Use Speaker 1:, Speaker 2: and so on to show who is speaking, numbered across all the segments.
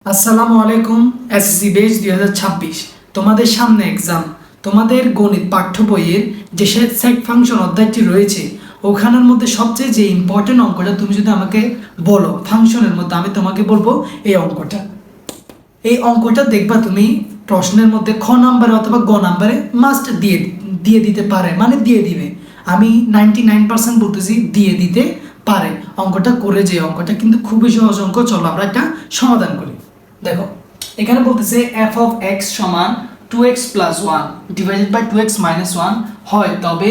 Speaker 1: আসসালামু আলাইকুম। এসএসসি বেচ 2026 তোমাদের সামনে এক্সাম। তোমাদের গণিত পাঠ্য বইয়ের যে সেট ফাংশন অধ্যায়টি রয়েছে ওখানের মধ্যে সবচেয়ে যে ইম্পর্টেন্ট অঙ্কটা তুমি যদি আমাকে বলো ফাংশনের মধ্যে, আমি তোমাকে বলবো এই অঙ্কটা দেখবা তুমি প্রশ্নের মধ্যে খ নাম্বারে অথবা গ নাম্বারে মাস্ট দিয়ে দিয়ে দিতে পারে, মানে দিয়ে দিবে। আমি 99% বলতেছি দিয়ে দিতে পারে। অঙ্কটা করে যে অঙ্কটা কিন্তু খুবই সহজ অঙ্ক। চলো আমরা একটা সমাধান করি। দেখো এখানে বলতেছে f of x সমান 2x plus 1 divided by 2x minus 1 হয় তবে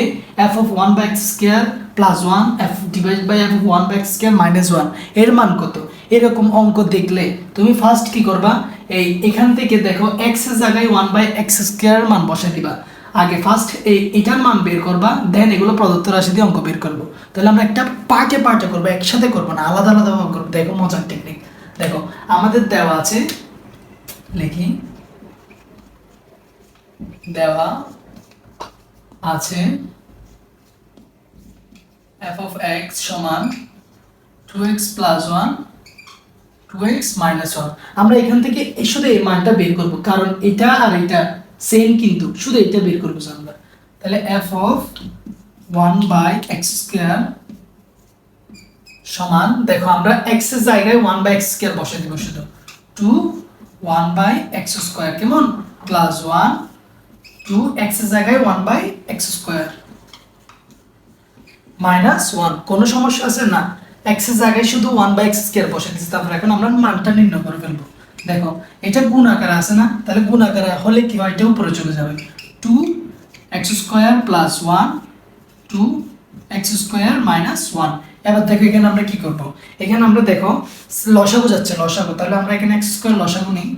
Speaker 1: f of 1 by x square plus 1 f divided by f of 1 by x square minus 1 এর মান কত? এরকম অঙ্ক দেখলে তুমি ফার্স্ট কি করবা, এখান থেকে দেখো x এর জায়গায় 1 by x square মান বসাই দিবা। আগে ফার্স্ট এটার মান বের করবা, দেন এগুলো প্রদত্ত রাশি দিয়ে অঙ্ক বের করবো। তাহলে আমরা একটা পার্টে পার্টে করবো, একসাথে করবো না, আলাদা আলাদা ভাবে করবো। দেখো মজার টেকনিক। দেখো আমাদের দেওয়া আছে, লিখি, দেওয়া আছে f of x সমান 2x plus 1 2x minus 1। আমরা এখান থেকে শুধু এই মানটা বের করব, কারণ এটা আর এটা সেম, কিন্তু শুধু এটা বের করব আমরা। তাহলে f of 1 by x square সমান, দেখো আমরা x এর জায়গায় 1 by x square বসাই দেব, শুধু 2 1 by x square কেমন প্লাস 1 2 x এর জায়গায় 1 by x square মাইনাস 1। কোনো সমস্যা আছে না? x এর জায়গায় শুধু 1 by x square বসাই দিয়েছি। তারপর এখন আমরা মানটা নির্ণয় করে ফেলবো। দেখো এটা গুণ আকারে আছে না, তাহলে গুণ আকারে হলে কি হয়, এটা উপরে চলে যাবে। 2 x square plus 1 2 x square minus 1। এবার দেখো এখানে আমরা কি করব, এখানে আমরা দেখো লসাগু যাচ্ছে, লসাগু। তাহলে আমরা এখানে x স্কয়ার লসাগু নিই,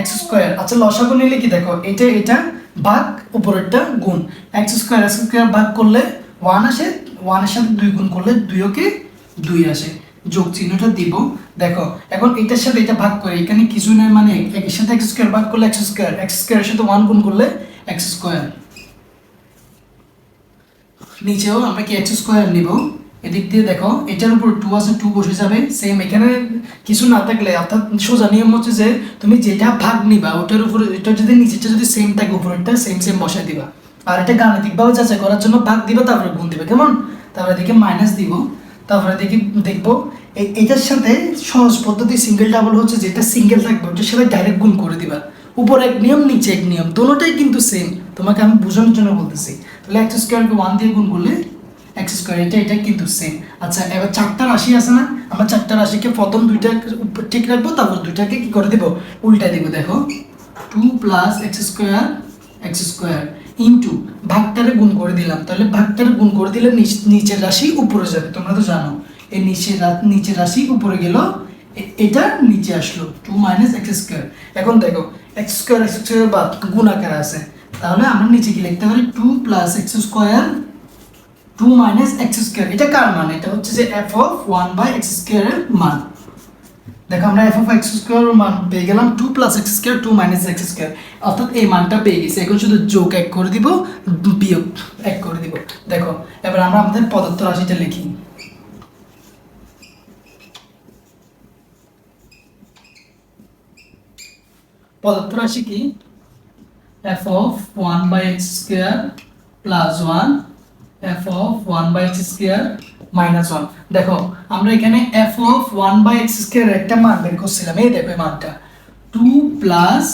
Speaker 1: x স্কয়ার। আচ্ছা লসাগু নিলে কি, দেখো এটা এটা ভাগ উপরেরটা গুণ, x স্কয়ার ভাগ করলে 1 আসে, 1 এর সাথে 2 গুণ করলে 2 কে 2 আসে, যোগ চিহ্নটা দিব। দেখো এখন এটার সাথে এটা ভাগ করে, এখানে কিছু নয়, মানে এর সাথে x স্কয়ার ভাগ করলে x স্কয়ার এর সাথে 1 গুণ করলে x স্কয়ার। নিচেও আমরা কি x স্কয়ার নিব, এদিক দিয়ে দেখো এটার উপর 2 আছে, 2 বসে যাবে। সেম এখানে কিছু না থাকলে, অর্থাৎ সোজা নিয়ম হচ্ছে যে তুমি যেটা ভাগ নিবা ওটার উপরে, এটা যদি নিচেরটা যদি সেম থাকে উপরেরটা সেম সেম বসাই দিবা। আর এটা গাণিতিকভাবে যাচাই করার জন্য ভাগ দিবা, তারপরে গুণ দিবা, কেমন? তারপরে দেখে মাইনাস দিব, তারপরে দেখি দেখবো এটার সাথে সহজ পদ্ধতি সিঙ্গেল ডাবল হচ্ছে, যেটা সিঙ্গেল থাকবে ওটার সাথে ডাইরেক্ট গুণ করে দিবা। উপর এক নিয়ম নিচে এক নিয়ম, দুটোটাই কিন্তু সেম, তোমাকে আমি বোঝানোর জন্য বলতেছি। তাহলে x স্কয়ারকে 1 দিয়ে গুণ করলে x স্কয়ার, এটা কিন্তু সেম। আচ্ছা এবার চারটা রাশি আছে না, আমরা চারটা রাশিকে প্রথম দুইটা ঠিক রাখবো, তারপর দুইটাকে কি করে দেব, উল্টা দিব। দেখো 2 প্লাস x স্কয়ার ইনটু ভাগটারে গুণ করে দিলাম। তাহলে ভাগটারে গুণ করে দিলে নিচের রাশি উপরে যাবে, তোমরা তো জানো। এই নিচের রাশি উপরে গেল, এটা নিচে আসলো 2 মাইনাস x স্কয়ার। এখন দেখো x স্কয়ার বাদ গুণ আকারে আছে, তাহলে আমরা নিচে কি লিখতে পারি, 2 plus x square 2 minus x square. এটা কার মান? এটা হচ্ছে যে f of 1 by x square এর মান। দেখো আমরা f of x স্কয়ার এর মান পেয়ে গেলাম 2 plus x square 2 minus x square, অর্থাৎ এই মানটা পেয়ে গেছি। এখন শুধু যোগ 1 করে দিব, বিয়োগ 1 করে দিব। দেখো এবার আমরা আমাদের প্রদত্ত রাশিটা লিখি। প্রদত্ত রাশি কি, f of 1 by x square plus 1 f of 1 by x square minus 1। দেখো আমরা এখানে f of 1 by x square একটা মান বের করছিলাম, এই দেখো এই মানটা 2 plus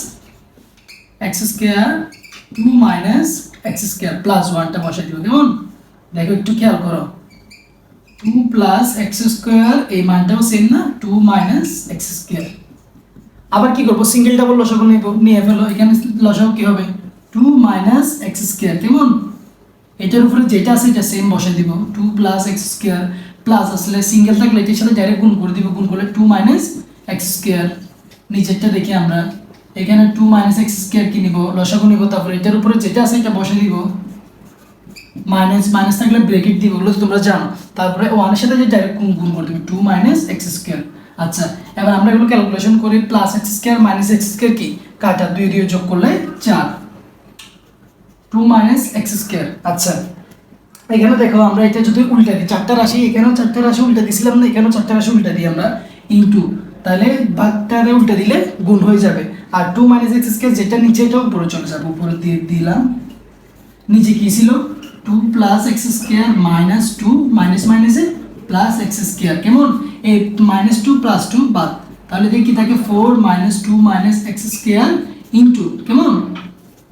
Speaker 1: x square 2 minus x square plus 1টা বসাই দিব, কেমন? দেখো একটু খেয়াল করো, 2 প্লাস x স্কয়ার এই মানটাও সেম না, 2 মাইনাস x স্কয়ার। আবার কি করব, সিঙ্গেল ডাবল লসাগু নিয়ে ফেলো। এখানে লসাগু কি হবে, 2 মাইনাস x স্কয়ার, কেমন? এটার উপরে যেটা আছে এটা সেম বসাই দিব, 2 প্লাস x স্কয়ার প্লাস আসলে সিঙ্গেল থাকলে এটার সাথে ডাইরেক্ট গুণ করে দিব, গুণ করলে 2 মাইনাস x স্কয়ার। নিচেরটা দেখি আমরা, এখানে 2 মাইনাস x স্কয়ার কি নিব, লসাগু নিব, তারপর এটার উপরে যেটা আছে এটা বসাই দিব, মাইনাস মাইনাস থাকলে ব্র্যাকেট দিব, ওগুলো তোমরা জানো। তারপরে 1 এর সাথে যে ডাইরেক্ট গুণ করে দিব, 2 মাইনাস x স্কয়ার। আচ্ছা এবার আমরা এগুলো ক্যালকুলেশন করি, plus x square minus x square কি কাটা, 2 দিয়ে যোগ করলে 4, 2 মাইনাস x স্কয়ার। আচ্ছা এখানে দেখো আমরা এটা যদি উল্টা দিই, চারটা রাশি, এখানেও চারটা রাশি উল্টা দিছিলাম না, এখানেও চারটা রাশি উল্টা দিই আমরা, ইনটু তাহলে ভাগটারে উল্টে দিলে গুণ হয়ে যাবে, আর 2 মাইনাস এক্স স্কোয়ার যেটা নিচে এটা উপরে চলে যাবে, উপরে দিয়ে দিলাম। নিচে কি ছিল 2 plus x square minus 2 minus মাইনাসে প্লাস এক্স স্কোয়ার, কেমন এই মাইনাস 2 প্লাস 2 বাদ, তাহলে দেখি থাকে 4 minus 2 minus x square into কেমন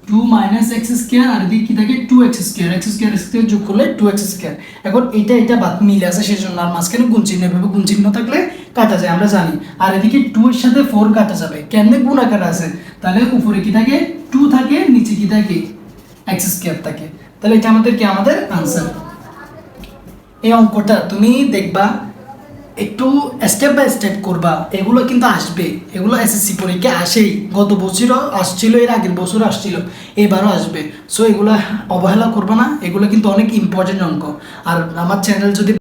Speaker 1: 2 মাইনাস এক্স স্কোয়ার, আর এদিকে কি থাকে 2 এক্স স্কোয়ার, এক্স স্কোয়ার যোগ করলে 2 এক্স স্কোয়ার। এখন এটা বাদ মিলে আছে সেজন্য, আর মাঝখানে গুণ চিহ্ন, এভাবে গুণ চিহ্ন থাকলে কাটা যায় আমরা জানি, আর এদিকে 2 এর সাথে 4 কাটা যাবে, কেমনে গুণ আকার আছে, তাহলে উপরে কি থাকে 2 থাকে, নিচে কি থাকে এক্স স্কোয়ার থাকে, তাহলে এটা আমাদের আনসার। এই অঙ্কটা তুমি দেখবা একটু স্টেপ বাই স্টেপ করবা, এগুলো কিন্তু আসবে, এগুলো এসএসসি পরীক্ষা আসেই, গত বছরও আসছিল, এর আগের বছর আসছিল, এবারও আসবে। সো এগুলো অবহেলা করবা না, এগুলো কিন্তু অনেক ইম্পর্টেন্ট অঙ্ক। আর আমার চ্যানেল যদি